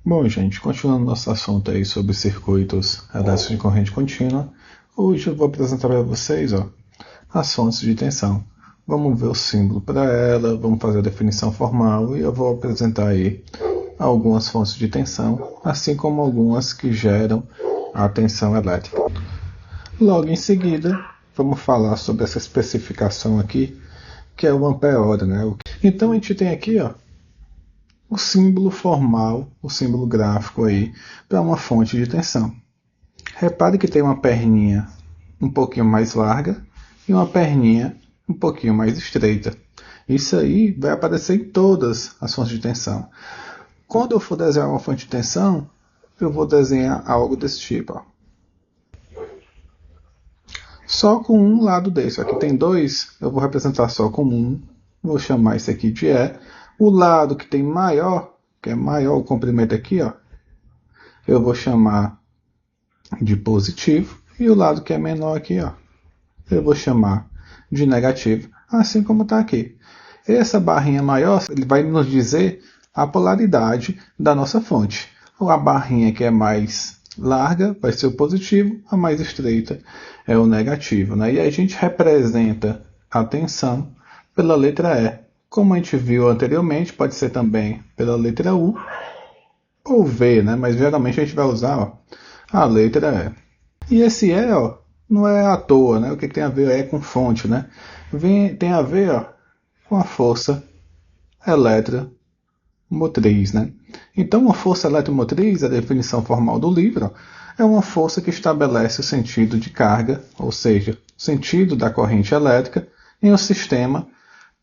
Bom, gente, continuando nosso assunto aí sobre circuitos elétricos de corrente contínua, hoje eu vou apresentar para vocês as fontes de tensão. Vamos ver o símbolo para ela, vamos fazer a definição formal e eu vou apresentar aí algumas fontes de tensão, assim como algumas que geram a tensão elétrica. Logo em seguida, vamos falar sobre essa especificação aqui, que é o ampere-hora, né? Então a gente tem aqui, o símbolo formal, o símbolo gráfico aí, para uma fonte de tensão. Repare que tem uma perninha um pouquinho mais larga e uma perninha um pouquinho mais estreita. Isso aí vai aparecer em todas as fontes de tensão. Quando eu for desenhar uma fonte de tensão, eu vou desenhar algo desse tipo. Só com um lado desse. Aqui tem dois, eu vou representar só com um. Vou chamar isso aqui de E. O lado que tem maior, que é maior o comprimento aqui, eu vou chamar de positivo. E o lado que é menor aqui, eu vou chamar de negativo, assim como está aqui. Essa barrinha maior ele vai nos dizer a polaridade da nossa fonte. A barrinha que é mais larga vai ser o positivo, a mais estreita é o negativo, né? E a gente representa a tensão pela letra E. Como a gente viu anteriormente, pode ser também pela letra U ou V, né? Mas geralmente a gente vai usar a letra E. E esse E não é à toa, né? O que tem a ver com fonte, né? Tem a ver com a força eletromotriz, né? Então, uma força eletromotriz, a definição formal do livro, é uma força que estabelece o sentido de carga, ou seja, o sentido da corrente elétrica em um sistema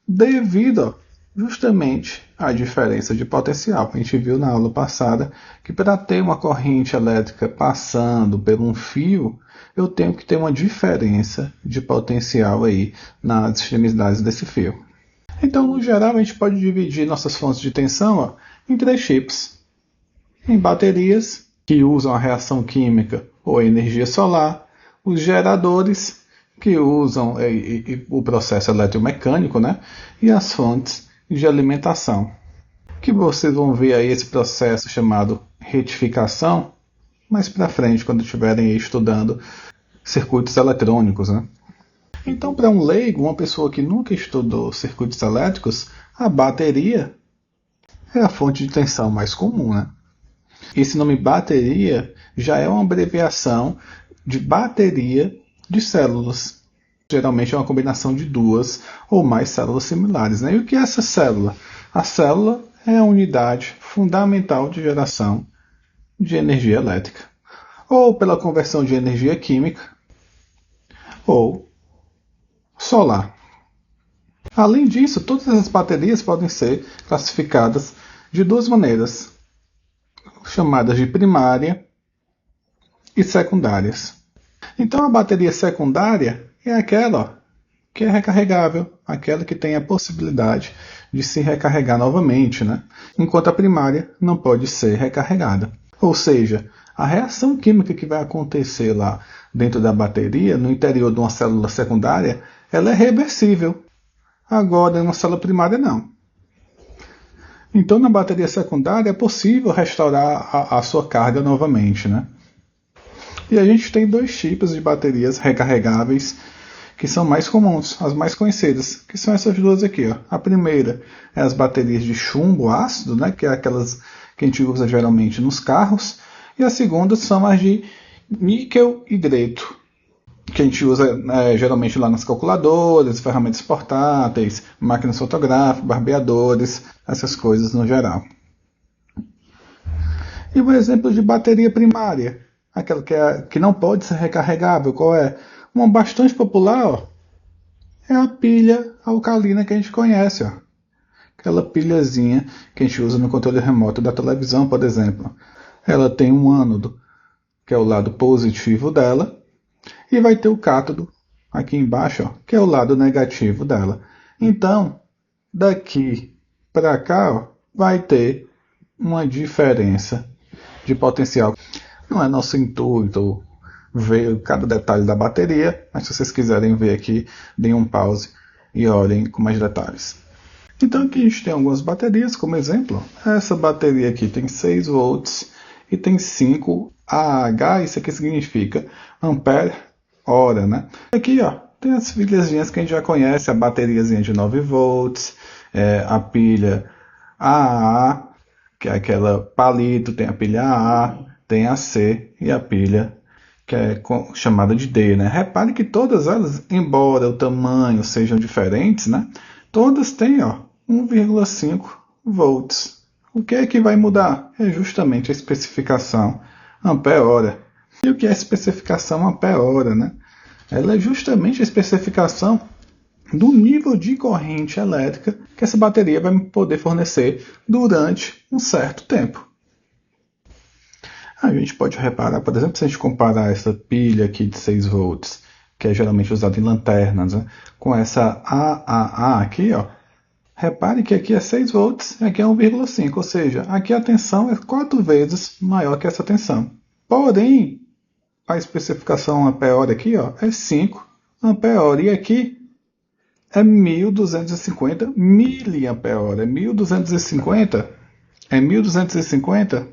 devido justamente à diferença de potencial. A gente viu na aula passada que para ter uma corrente elétrica passando por um fio, eu tenho que ter uma diferença de potencial aí nas extremidades desse fio. Então, no geral, a gente pode dividir nossas fontes de tensão em três tipos. Em baterias, que usam a reação química ou a energia solar, os geradores, que usam o processo eletromecânico, né? E as fontes de alimentação. Que vocês vão ver aí esse processo chamado retificação mais para frente, quando estiverem estudando circuitos eletrônicos, né? Então, para um leigo, uma pessoa que nunca estudou circuitos elétricos, a bateria é a fonte de tensão mais comum, né? Esse nome bateria já é uma abreviação de bateria de células. Geralmente é uma combinação de duas ou mais células similares, né? E o que é essa célula? A célula é a unidade fundamental de geração de energia elétrica, ou pela conversão de energia química, ou solar. Além disso, todas as baterias podem ser classificadas de duas maneiras, chamadas de primária e secundárias. Então, a bateria secundária é aquela que é recarregável, aquela que tem a possibilidade de se recarregar novamente, né? Enquanto a primária não pode ser recarregada. Ou seja, a reação química que vai acontecer lá dentro da bateria, no interior de uma célula secundária, ela é reversível. Agora, na célula primária, não. Então, na bateria secundária, é possível restaurar a sua carga novamente, né? E a gente tem dois tipos de baterias recarregáveis que são mais comuns, as mais conhecidas, que são essas duas aqui. A primeira é as baterias de chumbo ácido, né? Que é aquelas que a gente usa geralmente nos carros. E a segunda são as de níquel hidreto, que a gente usa geralmente lá nas calculadoras, ferramentas portáteis, máquinas fotográficas, barbeadores, essas coisas no geral. E um exemplo de bateria primária, aquela que não pode ser recarregável, qual é? Uma bastante popular, é a pilha alcalina que a gente conhece, aquela pilhazinha que a gente usa no controle remoto da televisão, por exemplo. Ela tem um ânodo, que é o lado positivo dela, e vai ter o cátodo aqui embaixo, que é o lado negativo dela. Então, daqui para cá, vai ter uma diferença de potencial. Não é nosso intuito ver cada detalhe da bateria, mas se vocês quiserem ver aqui, deem um pause e olhem com mais detalhes. Então aqui a gente tem algumas baterias como exemplo. Essa bateria aqui tem 6 volts e tem 5 Ah. Isso aqui significa ampere hora, né? Aqui ó, tem as pilhazinhas que a gente já conhece, a bateriazinha de 9 volts, a pilha AA, que é aquela palito, tem a pilha AA, tem a C e a pilha que é chamada de D, né? Repare que todas elas, embora o tamanho sejam diferentes, né? Todas têm, ó, 1,5 volts. O que é que vai mudar? É justamente a especificação ampere-hora. E o que é a especificação ampere-hora, né? Ela é justamente a especificação do nível de corrente elétrica que essa bateria vai poder fornecer durante um certo tempo. A gente pode reparar, por exemplo, se a gente comparar essa pilha aqui de 6 volts, que é geralmente usada em lanternas, né, com essa AAA aqui, ó, repare que aqui é 6 volts e aqui é 1,5, ou seja, aqui a tensão é 4 vezes maior que essa tensão. Porém, a especificação ampere-hora aqui ó, é 5 ampere-hora e aqui é 1250 miliampere-hora. 1250 é 1250.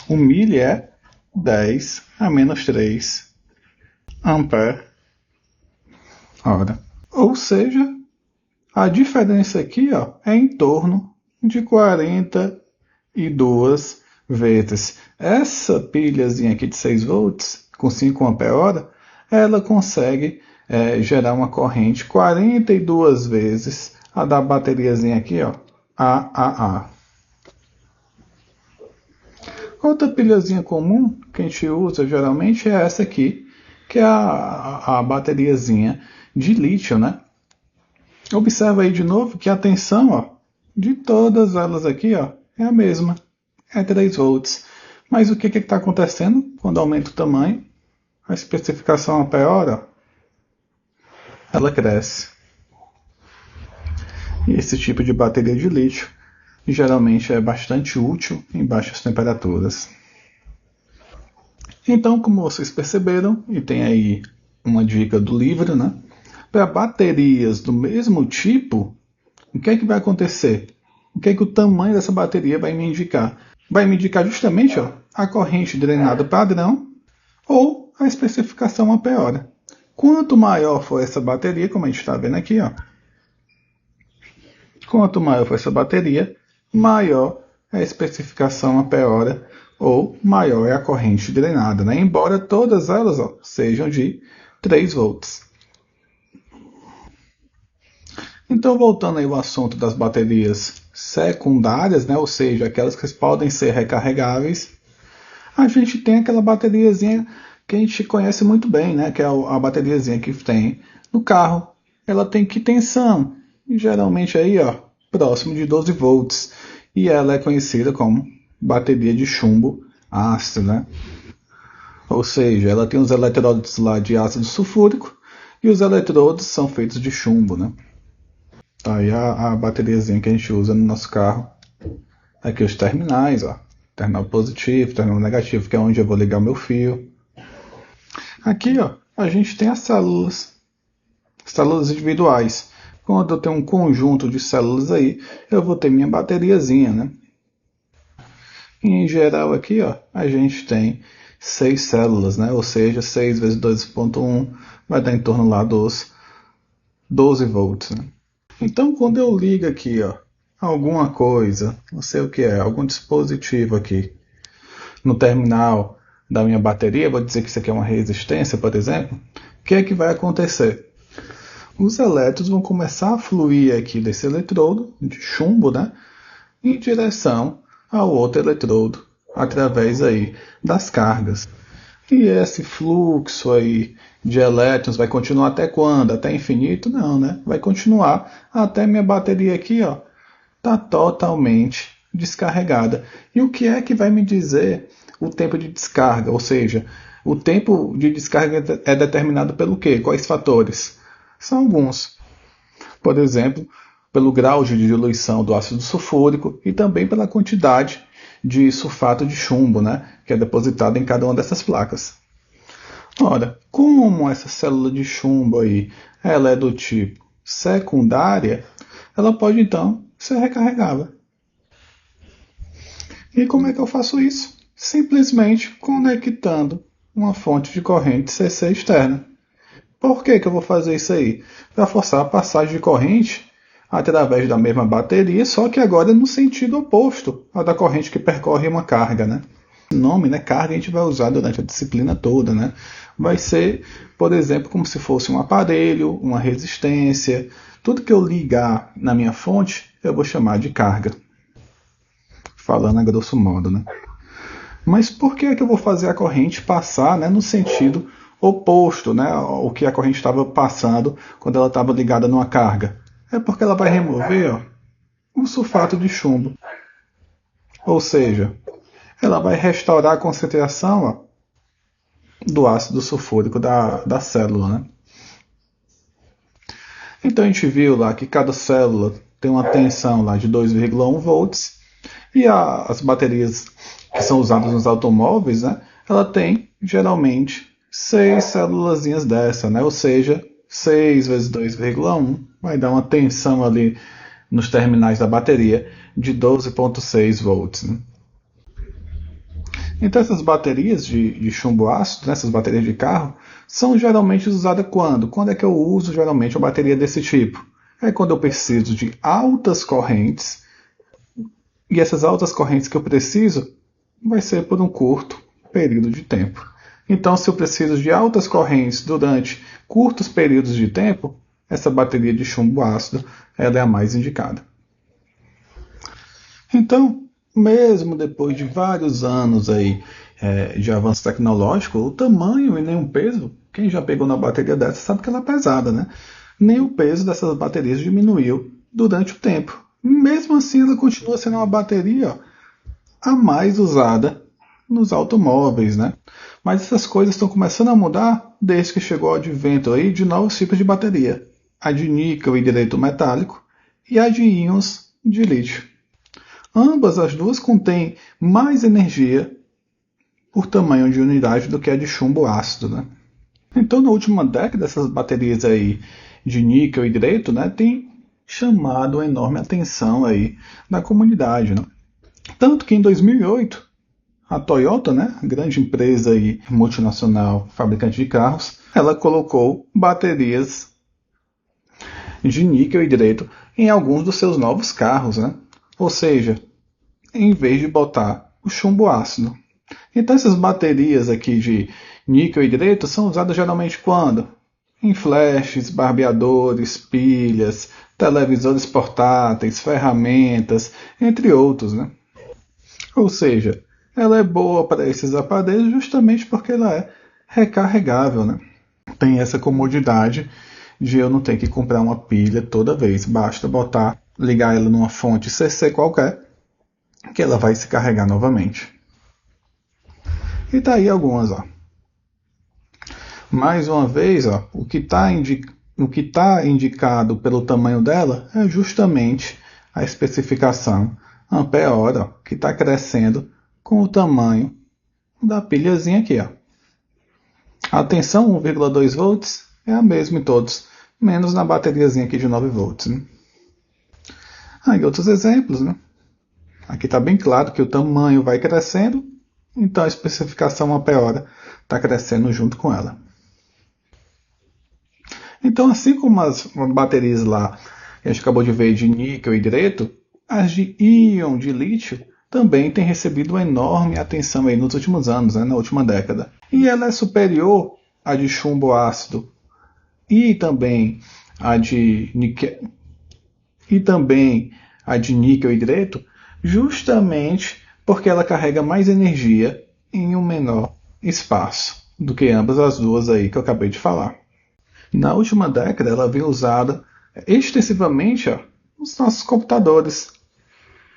O milli é 10 a menos 3 ampere hora. Ou seja, a diferença aqui ó, é em torno de 42 vezes. Essa pilhazinha aqui de 6 volts, com 5 ampere hora, ela consegue gerar uma corrente 42 vezes a da bateriazinha aqui, ó, AAA. Outra pilhazinha comum que a gente usa geralmente é essa aqui, que é a bateriazinha de lítio, né? Observa aí de novo que a tensão ó, de todas elas aqui ó, é a mesma, é 3 volts. Mas o que está acontecendo quando aumenta o tamanho? A especificação ampere-hora, ela cresce. E esse tipo de bateria de lítio geralmente é bastante útil em baixas temperaturas. Então, como vocês perceberam, e tem aí uma dica do livro, né? Para baterias do mesmo tipo, o que é que vai acontecer? O que é que o tamanho dessa bateria vai me indicar? Vai me indicar justamente ó, a corrente drenada padrão ou a especificação ampere-hora. Quanto maior for essa bateria, como a gente está vendo aqui, ó, quanto maior for essa bateria, maior é a especificação ampere-hora ou maior é a corrente drenada, né? Embora todas elas ó, sejam de 3 volts. Então, voltando aí ao assunto das baterias secundárias, né? Ou seja, aquelas que podem ser recarregáveis, a gente tem aquela bateriazinha que a gente conhece muito bem, né? Que é a bateriazinha que tem no carro. Ela tem que tensão? Geralmente aí, ó, próximo de 12 volts. E ela é conhecida como bateria de chumbo ácido, né? Ou seja, ela tem os eletrodos lá de ácido sulfúrico e os eletrodos são feitos de chumbo, né? Tá aí a bateriazinha que a gente usa no nosso carro. Aqui os terminais, ó. Terminal positivo, terminal negativo, que é onde eu vou ligar o meu fio. Aqui, ó, a gente tem as células individuais. Quando eu tenho um conjunto de células aí, eu vou ter minha bateriazinha, né? E, em geral aqui, ó, a gente tem 6 células, né? Ou seja, 6 vezes 2,1 vai dar em torno lá dos 12 volts, né? Então, quando eu ligo aqui, ó, alguma coisa, não sei o que é, algum dispositivo aqui no terminal da minha bateria, vou dizer que isso aqui é uma resistência, por exemplo, o que é que vai acontecer? Os elétrons vão começar a fluir aqui desse eletrodo de chumbo, né, em direção ao outro eletrodo, através aí das cargas. E esse fluxo aí de elétrons vai continuar até quando? Até infinito? Não, né? Vai continuar até minha bateria aqui, ó, tá totalmente descarregada. E o que é que vai me dizer o tempo de descarga? Ou seja, o tempo de descarga é determinado pelo quê? Quais fatores? São alguns. Por exemplo, pelo grau de diluição do ácido sulfúrico e também pela quantidade de sulfato de chumbo, né, que é depositado em cada uma dessas placas. Ora, como essa célula de chumbo aí, ela é do tipo secundária, ela pode então ser recarregável. E como é que eu faço isso? Simplesmente conectando uma fonte de corrente CC externa. Por que eu vou fazer isso aí? Para forçar a passagem de corrente através da mesma bateria, só que agora no sentido oposto à da corrente que percorre uma carga, né? O nome, né, carga, a gente vai usar durante a disciplina toda, né? Vai ser, por exemplo, como se fosse um aparelho, uma resistência. Tudo que eu ligar na minha fonte, eu vou chamar de carga. Falando a grosso modo, né? Mas por que eu vou fazer a corrente passar, né, no sentido oposto, né, ao que a corrente estava passando quando ela estava ligada numa carga? É porque ela vai remover, ó, o sulfato de chumbo. Ou seja, ela vai restaurar a concentração, ó, do ácido sulfúrico da célula, né? Então a gente viu lá que cada célula tem uma tensão lá de 2,1 volts e as baterias que são usadas nos automóveis, né, ela tem geralmente 6 célulazinhas dessa, né? Ou seja, 6 vezes 2,1 vai dar uma tensão ali nos terminais da bateria de 12,6 volts. Né? Então essas baterias de chumbo ácido, né, essas baterias de carro, são geralmente usadas quando? Quando é que eu uso geralmente uma bateria desse tipo? É quando eu preciso de altas correntes, e essas altas correntes que eu preciso vai ser por um curto período de tempo. Então, se eu preciso de altas correntes durante curtos períodos de tempo, essa bateria de chumbo ácido ela é a mais indicada. Então, mesmo depois de vários anos aí, de avanço tecnológico, o tamanho e nem o peso, quem já pegou na bateria dessa sabe que ela é pesada, né? Nem o peso dessas baterias diminuiu durante o tempo. Mesmo assim, ela continua sendo uma bateria a mais usada nos automóveis, né? Mas essas coisas estão começando a mudar desde que chegou o advento aí de novos tipos de bateria. A de níquel hidreto metálico e a de íons de lítio. Ambas as duas contêm mais energia por tamanho de unidade do que a de chumbo ácido, né? Então, na última década, essas baterias aí de níquel hidreto, né, têm chamado a enorme atenção aí da comunidade, né? Tanto que em 2008, a Toyota, né, grande empresa aí, multinacional fabricante de carros, ela colocou baterias de níquel hidreto em alguns dos seus novos carros, né? Ou seja, em vez de botar o chumbo ácido. Então essas baterias aqui de níquel hidreto são usadas geralmente quando? Em flashes, barbeadores, pilhas, televisores portáteis, ferramentas, entre outros, né? Ou seja, ela é boa para esses aparelhos justamente porque ela é recarregável, né? Tem essa comodidade de eu não ter que comprar uma pilha toda vez. Basta botar, ligar ela numa fonte CC qualquer, que ela vai se carregar novamente. E tá aí algumas, ó. Mais uma vez, ó, o que está indicado pelo tamanho dela é justamente a especificação ampere-hora, que está crescendo com o tamanho da pilhazinha aqui. Ó. A tensão 1,2 volts é a mesma em todos, menos na bateriazinha aqui de 9 volts. Né? Aí outros exemplos, né? Aqui está bem claro que o tamanho vai crescendo, então a especificação ampere-hora está crescendo junto com ela. Então, assim como as baterias lá que a gente acabou de ver de níquel e hidreto, as de íon de lítio também têm recebido uma enorme atenção aí nos últimos anos, né, na última década. E ela é superior à de chumbo ácido e também a de níquel e hidreto, justamente porque ela carrega mais energia em um menor espaço do que ambas as duas aí que eu acabei de falar. Na última década, ela vem usada extensivamente nos nossos computadores,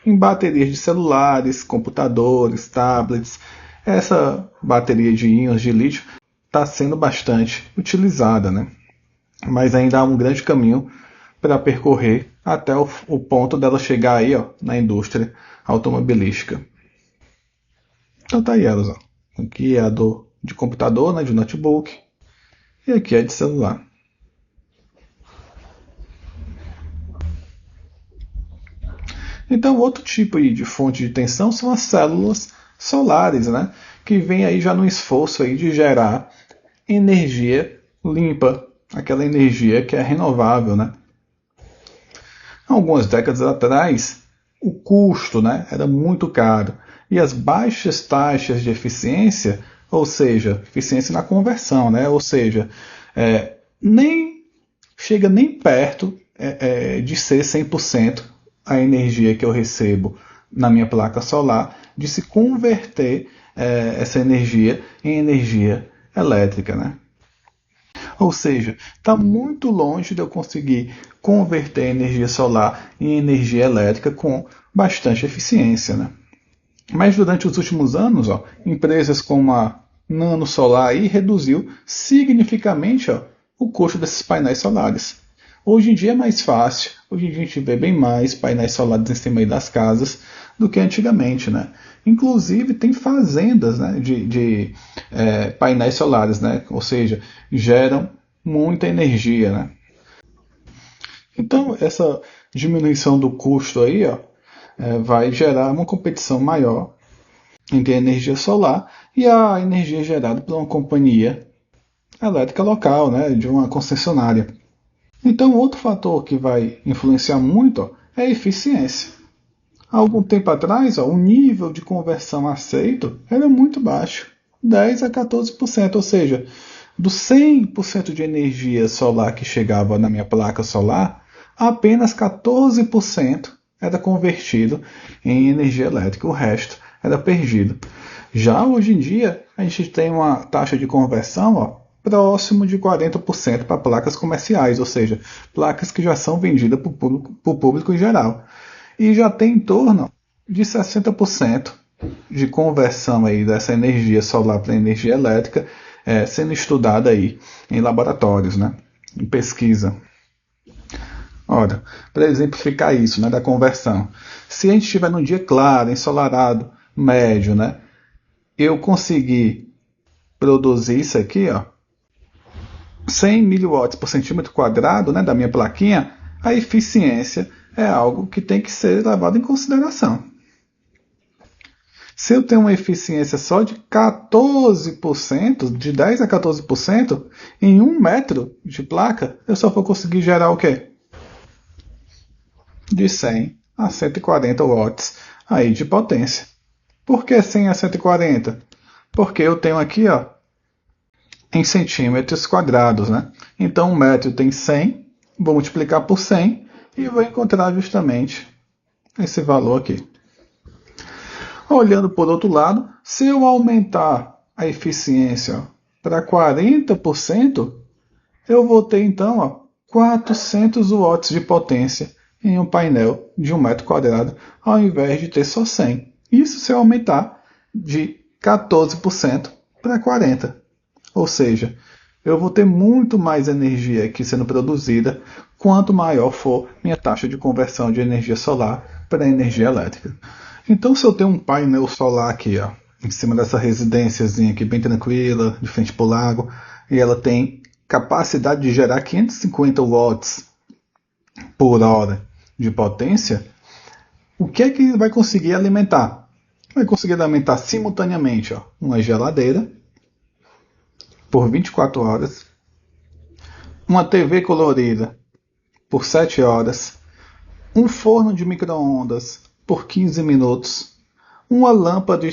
em baterias de celulares, computadores, tablets. Essa bateria de íons de lítio está sendo bastante utilizada, né? Mas ainda há um grande caminho para percorrer até o ponto dela chegar aí, ó, na indústria automobilística. Então tá aí elas, ó. Aqui é a de computador, né, de notebook, e aqui é de celular. Então, outro tipo de fonte de tensão são as células solares, né? Que vem aí já no esforço aí de gerar energia limpa, aquela energia que é renovável, né? Algumas décadas atrás, o custo, né, era muito caro e as baixas taxas de eficiência, ou seja, eficiência na conversão, né, ou seja, nem chega nem perto de ser 100% a energia que eu recebo na minha placa solar, de se converter essa energia em energia elétrica, né? Ou seja, está muito longe de eu conseguir converter a energia solar em energia elétrica com bastante eficiência, né? Mas durante os últimos anos, empresas como a Nano Solar aí reduziu significativamente o custo desses painéis solares. Hoje em dia é mais fácil, hoje em dia a gente vê bem mais painéis solares em cima aí das casas do que antigamente, né? Inclusive tem fazendas, né, de painéis solares, né? Ou seja, geram muita energia, né? Então essa diminuição do custo aí, vai gerar uma competição maior entre a energia solar e a energia gerada por uma companhia elétrica local, né, de uma concessionária. Então, outro fator que vai influenciar muito é a eficiência. Há algum tempo atrás, o nível de conversão aceito era muito baixo, 10 a 14%, ou seja, do 100% de energia solar que chegava na minha placa solar, apenas 14% era convertido em energia elétrica, o resto era perdido. Já hoje em dia, a gente tem uma taxa de conversão próximo de 40% para placas comerciais, ou seja, placas que já são vendidas para o público em geral. E já tem em torno de 60% de conversão aí dessa energia solar para energia elétrica sendo estudada aí em laboratórios, né, em pesquisa. Ora, para exemplificar isso, né, da conversão, se a gente estiver num dia claro, ensolarado, médio, né, eu conseguir produzir isso aqui, 100 mW por centímetro quadrado, né, da minha plaquinha, a eficiência é algo que tem que ser levado em consideração. Se eu tenho uma eficiência só de 14%, de 10 a 14%, em 1 metro de placa, eu só vou conseguir gerar o quê? De 100 a 140 watts aí de potência. Por que 100 a 140? Porque eu tenho aqui, em centímetros quadrados, né? Então 1 metro tem 100, vou multiplicar por 100 e vou encontrar justamente esse valor aqui. Olhando por outro lado, se eu aumentar a eficiência para 40%, eu vou ter então 400 watts de potência em um painel de 1 metro quadrado, ao invés de ter só 100. Isso se eu aumentar de 14% para 40%. Ou seja, eu vou ter muito mais energia aqui sendo produzida quanto maior for minha taxa de conversão de energia solar para energia elétrica. Então, se eu tenho um painel solar aqui, em cima dessa residênciazinha aqui bem tranquila, de frente para o lago, e ela tem capacidade de gerar 550 watts por hora de potência, o que é que vai conseguir alimentar? Vai conseguir alimentar simultaneamente uma geladeira por 24 horas, uma TV colorida por 7 horas, um forno de micro-ondas por 15 minutos, uma lâmpada de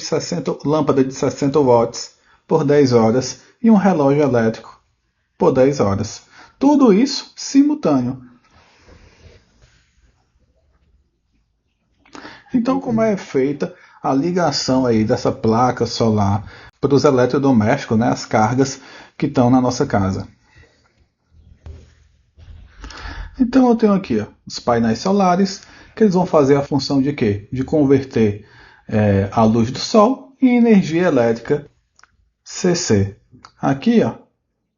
60 watts por 10 horas e um relógio elétrico por 10 horas. Tudo isso simultâneo. Então, como é feita a ligação aí dessa placa solar para os eletrodomésticos, né, as cargas que estão na nossa casa? Então eu tenho aqui os painéis solares, que eles vão fazer a função de quê? De converter a luz do sol em energia elétrica CC. Aqui,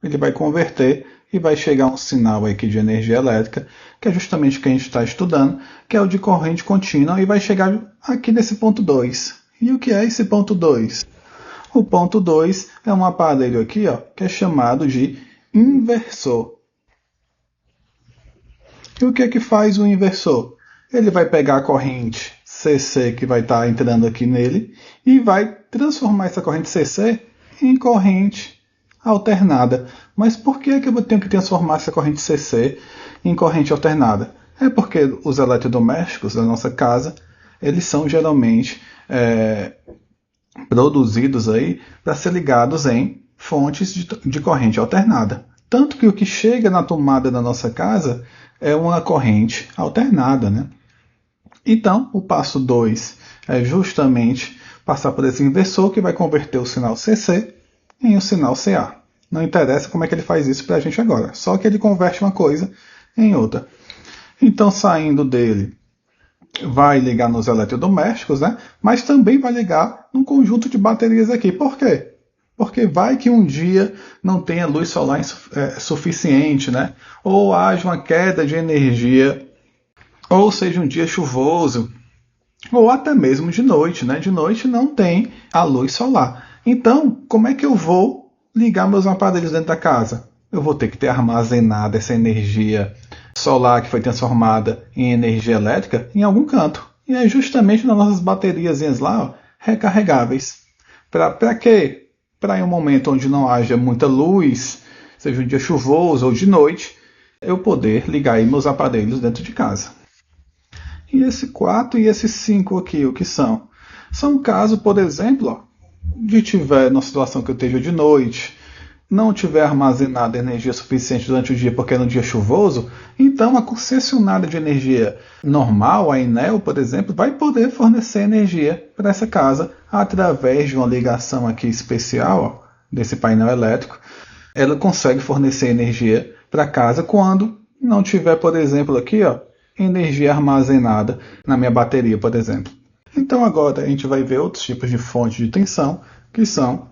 ele vai converter e vai chegar um sinal aqui de energia elétrica, que é justamente o que a gente está estudando, que é o de corrente contínua, e vai chegar aqui nesse ponto 2. E o que é esse ponto 2? O ponto 2 é um aparelho aqui, que é chamado de inversor. E o que é que faz o inversor? ele vai pegar a corrente CC que vai estar entrando aqui nele e vai transformar essa corrente CC em corrente alternada. Mas por que eu tenho que transformar essa corrente CC em corrente alternada? É porque os eletrodomésticos da nossa casa, eles são geralmente produzidos aí para ser ligados em fontes de corrente alternada. Tanto que o que chega na tomada da nossa casa é uma corrente alternada, né? Então, o passo 2 é justamente passar por esse inversor que vai converter o sinal CC em o sinal CA. Não interessa como é que ele faz isso para a gente agora, só que ele converte uma coisa em outra. Então, saindo dele, vai ligar nos eletrodomésticos, né? Mas também vai ligar num conjunto de baterias aqui. Por quê? Porque vai que um dia não tenha luz solar suficiente, né? Ou haja uma queda de energia, ou seja um dia chuvoso, ou até mesmo de noite, né? De noite não tem a luz solar. Então, como é que eu vou ligar meus aparelhos dentro da casa? Eu vou ter que ter armazenado essa energia solar que foi transformada em energia elétrica em algum canto. E é justamente nas nossas bateriazinhas lá, ó, recarregáveis. Para quê? Para em um momento onde não haja muita luz, seja um dia chuvoso ou de noite, eu poder ligar aí meus aparelhos dentro de casa. E esse 4 e esse 5 aqui, o que são? São caso, por exemplo, ó, de tiver numa situação que eu esteja de noite, não tiver armazenado energia suficiente durante o dia porque é no dia chuvoso, então a concessionária de energia normal, a Enel, por exemplo, vai poder fornecer energia para essa casa através de uma ligação aqui especial, ó, desse painel elétrico. Ela consegue fornecer energia para a casa quando não tiver, por exemplo, aqui, ó, energia armazenada na minha bateria, por exemplo. Então agora a gente vai ver outros tipos de fonte de tensão, que são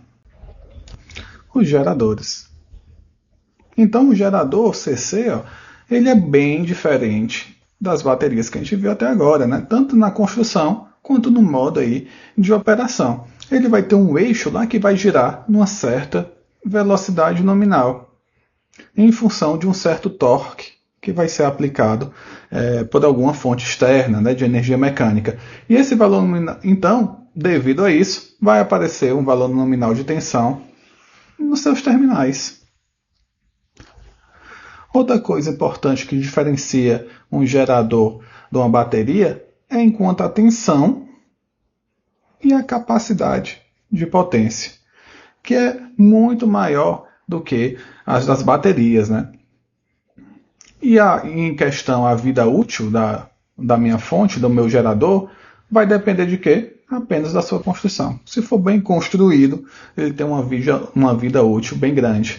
os geradores. Então o gerador CC, ó, ele é bem diferente das baterias que a gente viu até agora, né? Tanto na construção quanto no modo aí de operação. Ele vai ter um eixo lá que vai girar numa certa velocidade nominal, em função de um certo torque que vai ser aplicado por alguma fonte externa, né, de energia mecânica. E esse valor nominal, então, devido a isso, vai aparecer um valor nominal de tensão nos seus terminais. Outra coisa importante que diferencia um gerador de uma bateria é enquanto a tensão e a capacidade de potência, que é muito maior do que as das baterias, né? E em questão a vida útil da minha fonte, do meu gerador, vai depender de quê? Apenas da sua construção. Se for bem construído, ele tem uma vida útil bem grande.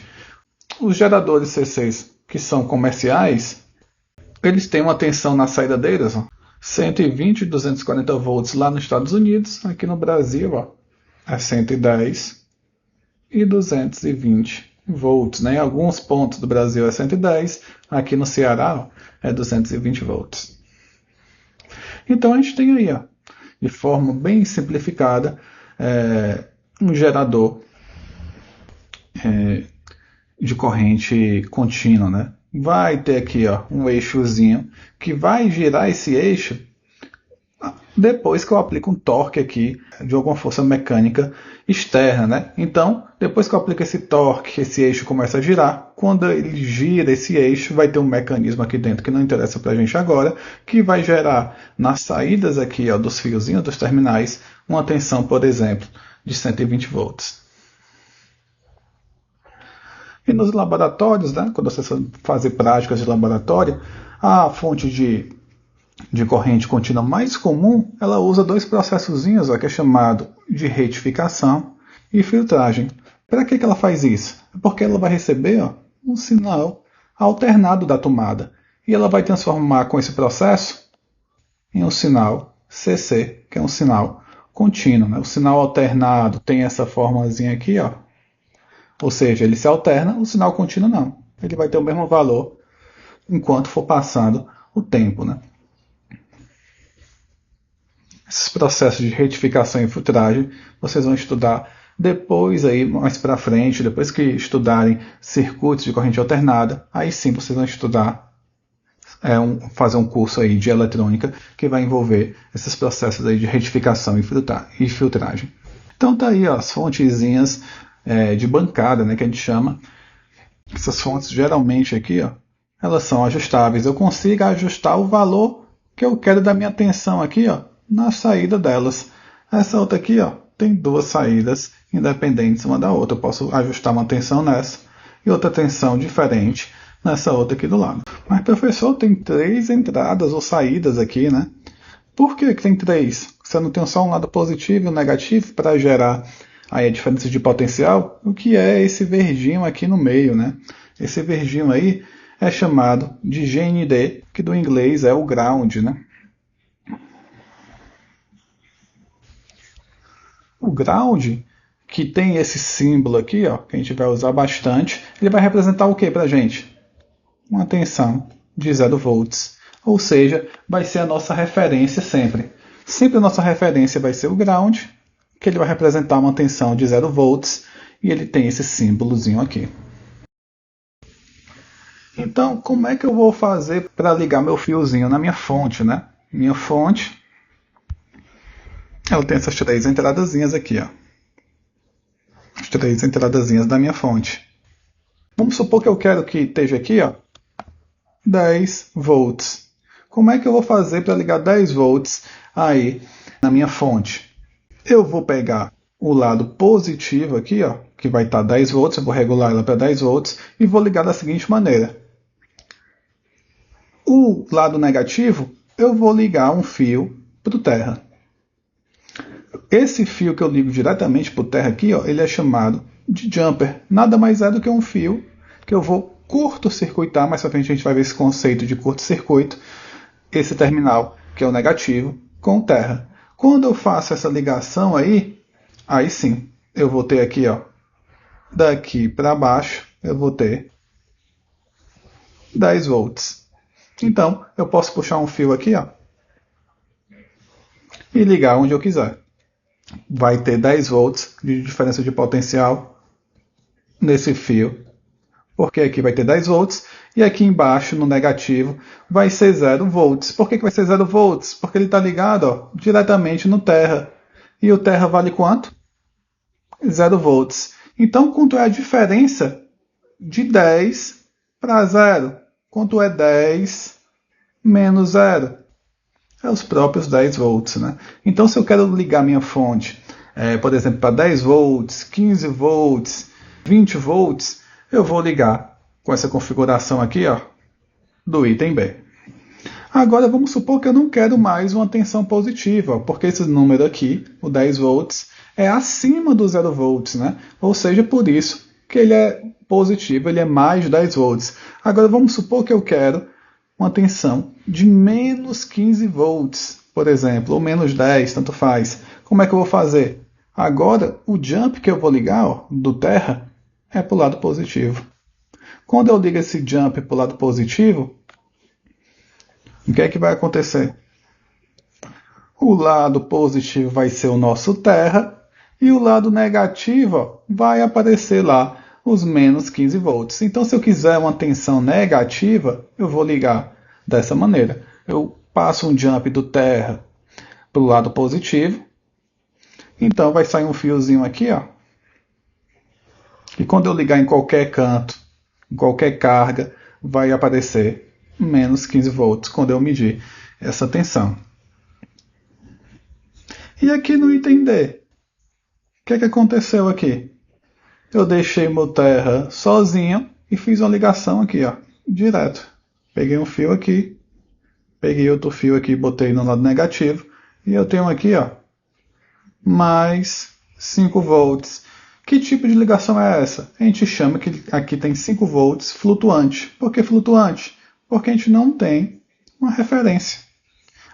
Os geradores C6 que são comerciais, eles têm uma tensão na saída deles, ó, 120 e 240 volts lá nos Estados Unidos. Aqui no Brasil, ó, é 110 e 220 volts, né? Em alguns pontos do Brasil é 110, aqui no Ceará, ó, é 220 volts. Então a gente tem aí, ó, de forma bem simplificada, um gerador de corrente contínua, né? Vai ter aqui, ó, um eixozinho que vai girar esse eixo depois que eu aplico um torque aqui de alguma força mecânica externa, né? Então, depois que eu aplico esse torque, esse eixo começa a girar. Quando ele gira esse eixo, vai ter um mecanismo aqui dentro que não interessa para a gente agora, que vai gerar nas saídas aqui, ó, dos fiozinhos dos terminais uma tensão, por exemplo, de 120 volts. E nos laboratórios, né, quando você fazer práticas de laboratório, a fonte de corrente contínua mais comum, ela usa dois processozinhos, ó, que é chamado de retificação e filtragem. Para que ela faz isso? Porque ela vai receber, ó, um sinal alternado da tomada. E ela vai transformar com esse processo em um sinal CC, que é um sinal contínuo, né? O sinal alternado tem essa formazinha aqui, ó. Ou seja, ele se alterna, o sinal contínuo não. Ele vai ter o mesmo valor enquanto for passando o tempo, né? Esses processos de retificação e filtragem vocês vão estudar depois, aí mais para frente, depois que estudarem circuitos de corrente alternada, aí sim vocês vão estudar fazer um curso aí de eletrônica que vai envolver esses processos aí de retificação e filtragem. Então tá aí ó, as fontezinhas de bancada, né, que a gente chama. Essas fontes geralmente aqui, ó, elas são ajustáveis. Eu consigo ajustar o valor que eu quero da minha tensão aqui, ó, na saída delas. Essa outra aqui, ó, tem duas saídas independentes uma da outra. Eu posso ajustar uma tensão nessa e outra tensão diferente nessa outra aqui do lado. Mas, professor, tem 3 entradas ou saídas aqui, né? Por que tem 3? Você não tem só um lado positivo e um negativo para gerar aí a diferença de potencial? O que é esse verdinho aqui no meio, né? Esse verdinho aí é chamado de GND, que do inglês é o ground, né? O ground, que tem esse símbolo aqui, ó, que a gente vai usar bastante, ele vai representar o que para a gente? Uma tensão de 0 volts. Ou seja, vai ser a nossa referência sempre. Sempre a nossa referência vai ser o ground, que ele vai representar uma tensão de 0 volts, e ele tem esse símbolozinho aqui. Então, como é que eu vou fazer para ligar meu fiozinho na minha fonte, né? Minha fonte, ela tem essas 3 entradazinhas aqui, ó. As 3 entradazinhas da minha fonte. Vamos supor que eu quero que esteja aqui, ó, 10 volts. Como é que eu vou fazer para ligar 10 volts aí na minha fonte? Eu vou pegar o lado positivo aqui, ó, que vai estar 10 volts, eu vou regular ela para 10 volts e vou ligar da seguinte maneira. O lado negativo, eu vou ligar um fio para o terra. Esse fio que eu ligo diretamente para o terra aqui, ó, ele é chamado de jumper. Nada mais é do que um fio que eu vou curto-circuitar, mais pra frente a gente vai ver esse conceito de curto-circuito, esse terminal, que é o negativo, com o terra. Quando eu faço essa ligação aí sim, eu vou ter aqui, ó, daqui para baixo, eu vou ter 10 volts. Então, eu posso puxar um fio aqui, ó, e ligar onde eu quiser. Vai ter 10 volts de diferença de potencial nesse fio, porque aqui vai ter 10 volts, e aqui embaixo, no negativo, vai ser 0 volts. Por que vai ser 0 volts? Porque ele está ligado, ó, diretamente no terra. E o terra vale quanto? 0 volts. Então, quanto é a diferença de 10 para 0? Quanto é 10 menos 0? É os próprios 10 volts, né? Então, se eu quero ligar minha fonte, por exemplo, para 10 volts, 15 volts, 20 volts, eu vou ligar com essa configuração aqui, ó, do item B. Agora, vamos supor que eu não quero mais uma tensão positiva, porque esse número aqui, o 10 volts, é acima do 0 volts, né? Ou seja, por isso que ele é positivo, ele é mais de 10 volts. Agora, vamos supor que eu quero uma tensão de menos 15 volts, por exemplo, ou menos 10, tanto faz. Como é que eu vou fazer? Agora, o jump que eu vou ligar, ó, do terra, é para o lado positivo. Quando eu ligo esse jump para o lado positivo, o que é que vai acontecer? O lado positivo vai ser o nosso terra e o lado negativo, ó, vai aparecer lá os menos 15 volts. Então, se eu quiser uma tensão negativa, eu vou ligar dessa maneira. Eu passo um jump do terra para o lado positivo. Então, vai sair um fiozinho aqui, ó. E quando eu ligar em qualquer canto, em qualquer carga, vai aparecer menos 15 volts quando eu medir essa tensão. E aqui no item D, o que aconteceu aqui? Eu deixei meu terra sozinho e fiz uma ligação aqui, ó, direto. Peguei um fio aqui, peguei outro fio aqui e botei no lado negativo. E eu tenho aqui, ó, mais 5 volts. Que tipo de ligação é essa? A gente chama que aqui tem 5 volts flutuante. Por que flutuante? Porque a gente não tem uma referência.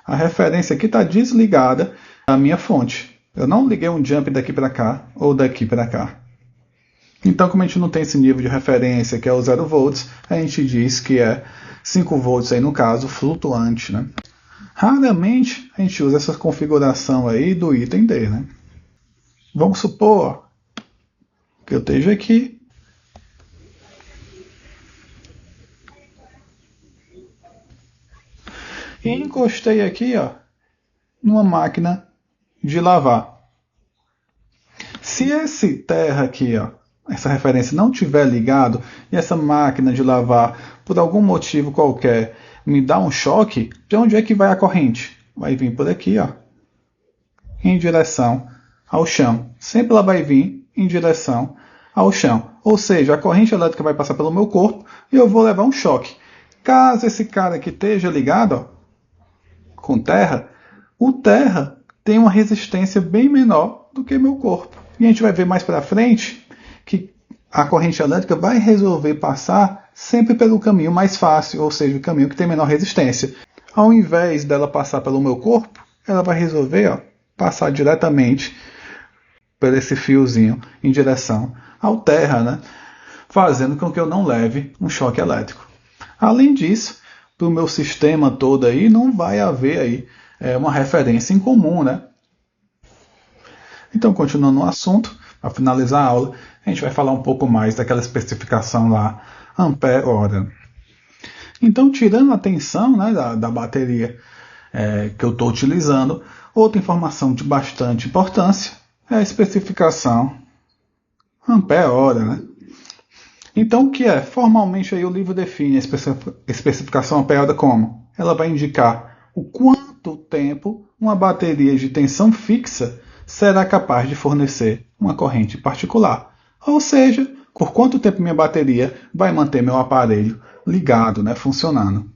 A referência aqui está desligada da minha fonte. Eu não liguei um jump daqui para cá ou daqui para cá. Então, como a gente não tem esse nível de referência, que é o 0 volts, a gente diz que é 5 volts, aí no caso, flutuante, né? Raramente a gente usa essa configuração aí do item D, né? Vamos supor que eu esteja aqui. e encostei aqui, ó, numa máquina de lavar. Se esse terra aqui, ó, essa referência não tiver ligado e essa máquina de lavar, por algum motivo qualquer, me dá um choque, de onde é que vai a corrente? Vai vir por aqui, ó, em direção ao chão. Sempre ela vai vir em direção ao chão. Ou seja, a corrente elétrica vai passar pelo meu corpo e eu vou levar um choque. Caso esse cara aqui esteja ligado, ó, com terra, o terra tem uma resistência bem menor do que meu corpo. E a gente vai ver mais para frente que a corrente elétrica vai resolver passar sempre pelo caminho mais fácil, ou seja, o caminho que tem menor resistência. Ao invés dela passar pelo meu corpo, ela vai resolver, ó, passar diretamente por esse fiozinho em direção ao terra, né? Fazendo com que eu não leve um choque elétrico. Além disso, para o meu sistema todo aí, não vai haver aí uma referência em comum, né? Então, continuando no assunto, para finalizar a aula, a gente vai falar um pouco mais daquela especificação lá, ampere-hora. Então, tirando a tensão, né, da bateria que eu estou utilizando, outra informação de bastante importância é a especificação ampere-hora, né? Então, o que é? Formalmente, aí, o livro define a especificação ampere-hora como? Ela vai indicar o quanto tempo uma bateria de tensão fixa será capaz de fornecer uma corrente particular. Ou seja, por quanto tempo minha bateria vai manter meu aparelho ligado, né, funcionando.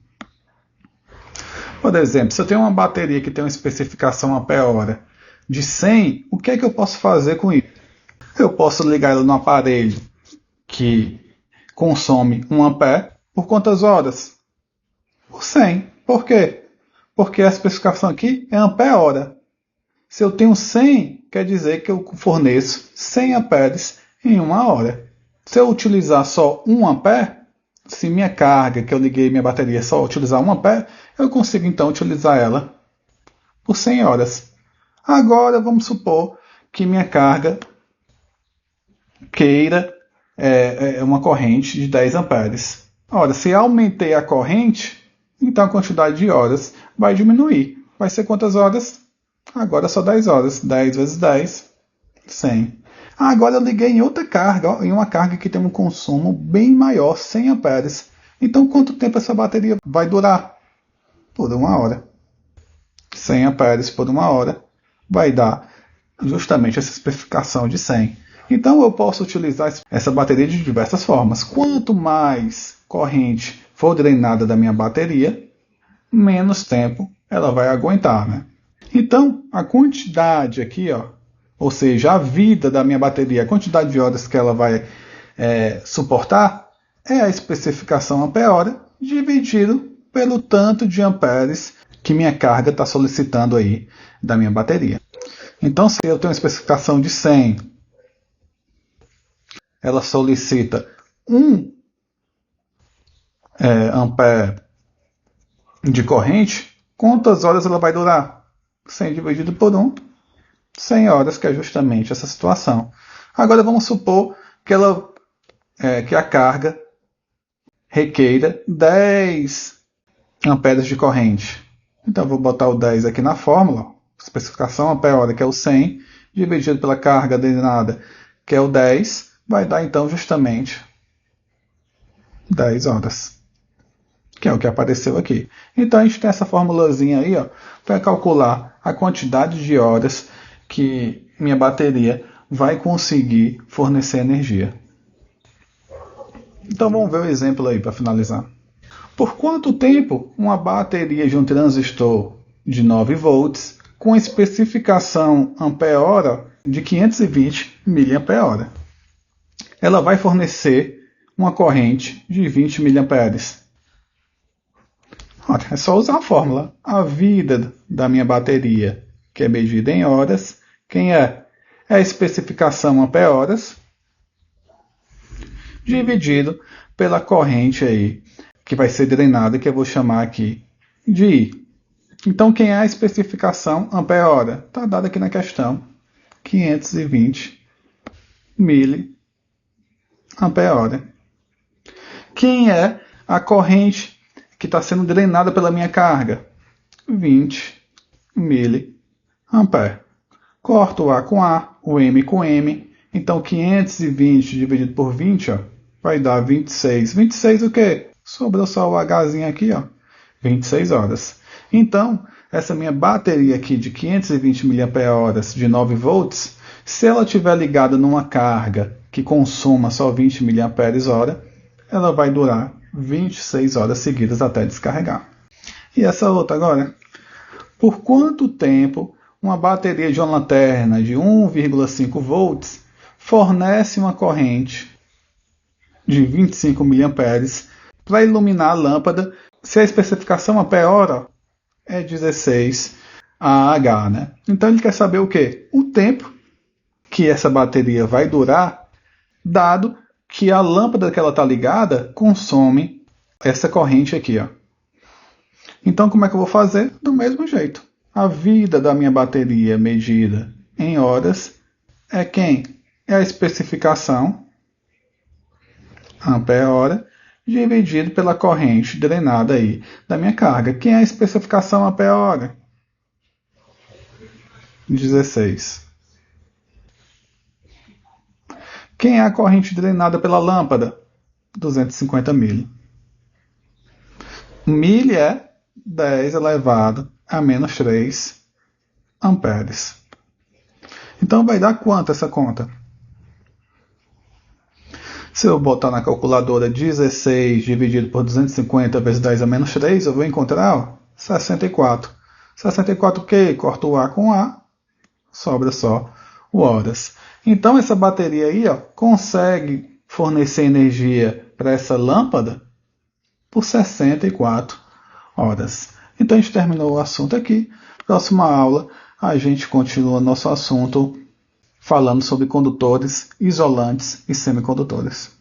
Por exemplo, se eu tenho uma bateria que tem uma especificação ampere-hora de 100, o que é que eu posso fazer com isso? Eu posso ligar ela no aparelho que consome 1 ampere por quantas horas? Por 100. Por quê? Porque a especificação aqui é ampere-hora. Se eu tenho 100, quer dizer que eu forneço 100 amperes em 1 hora. Se eu utilizar só 1 ampere, se minha carga que eu liguei minha bateria só utilizar 1 ampere, eu consigo então utilizar ela por 100 horas. Agora vamos supor que minha carga queira uma corrente de 10 amperes. Ora, se aumentei a corrente, então a quantidade de horas vai diminuir. Vai ser quantas horas? Agora só 10 horas. 10 vezes 10, 100. Agora eu liguei em outra carga, ó, em uma carga que tem um consumo bem maior, 100 amperes. Então quanto tempo essa bateria vai durar? Por 1 hora. 100 amperes por 1 hora vai dar justamente essa especificação de 100. Então eu posso utilizar essa bateria de diversas formas. Quanto mais corrente for drenada da minha bateria, menos tempo ela vai aguentar, né? Então, a quantidade aqui, ó, ou seja, a vida da minha bateria, a quantidade de horas que ela vai suportar, é a especificação ampere-hora dividido pelo tanto de amperes que minha carga está solicitando aí da minha bateria. Então, se eu tenho uma especificação de 100, ela solicita 1 ampere de corrente, quantas horas ela vai durar? 100 dividido por 1, 100 horas, que é justamente essa situação. Agora vamos supor que a carga requeira 10 amperes de corrente. Então vou botar o 10 aqui na fórmula, especificação ampere-hora, que é o 100, dividido pela carga drenada, que é o 10, vai dar então justamente 10 horas. Que é o que apareceu aqui. Então a gente tem essa formulazinha aí, ó, para calcular a quantidade de horas que minha bateria vai conseguir fornecer energia. Então vamos ver o exemplo aí para finalizar. Por quanto tempo uma bateria de um transistor de 9 volts com especificação ampere-hora de 520 mA ela vai fornecer uma corrente de 20 mA? É só usar a fórmula. A vida da minha bateria, que é medida em horas, quem é? É a especificação ampere-horas dividido pela corrente aí, que vai ser drenada, que eu vou chamar aqui de I. Então, quem é a especificação ampere-hora? Está dado aqui na questão. 520 mA. Quem é a corrente que está sendo drenada pela minha carga? 20 mA. Corto o A com A, o M com M. Então, 520 dividido por 20, ó, vai dar 26. 26 o quê? Sobrou só o Hzinho aqui, ó. 26 horas. Então, essa minha bateria aqui de 520 mAh de 9 volts, se ela estiver ligada numa carga que consuma só 20 mAh, ela vai durar 26 horas seguidas até descarregar. E essa outra agora? Por quanto tempo uma bateria de uma lanterna de 1,5 volts fornece uma corrente de 25 mA para iluminar a lâmpada, se a especificação ampere-hora é 16 Ah, né? Então ele quer saber o quê? O tempo que essa bateria vai durar, dado que a lâmpada que ela está ligada consome essa corrente aqui, ó. Então como é que eu vou fazer? Do mesmo jeito. A vida da minha bateria medida em horas é quem? É a especificação ampere-hora dividido pela corrente drenada aí da minha carga. Quem é a especificação ampere-hora? 16. Quem é a corrente drenada pela lâmpada? 250 mili. Mili é 10 elevado a menos 3 amperes. Então vai dar quanto essa conta? Se eu botar na calculadora 16 dividido por 250 vezes 10 a menos 3, eu vou encontrar, ó, 64. 64 o quê? Corto o A com A, sobra só o horas. Então essa bateria aí, ó, consegue fornecer energia para essa lâmpada por 64 horas. Então a gente terminou o assunto aqui. Próxima aula a gente continua nosso assunto falando sobre condutores, isolantes e semicondutores.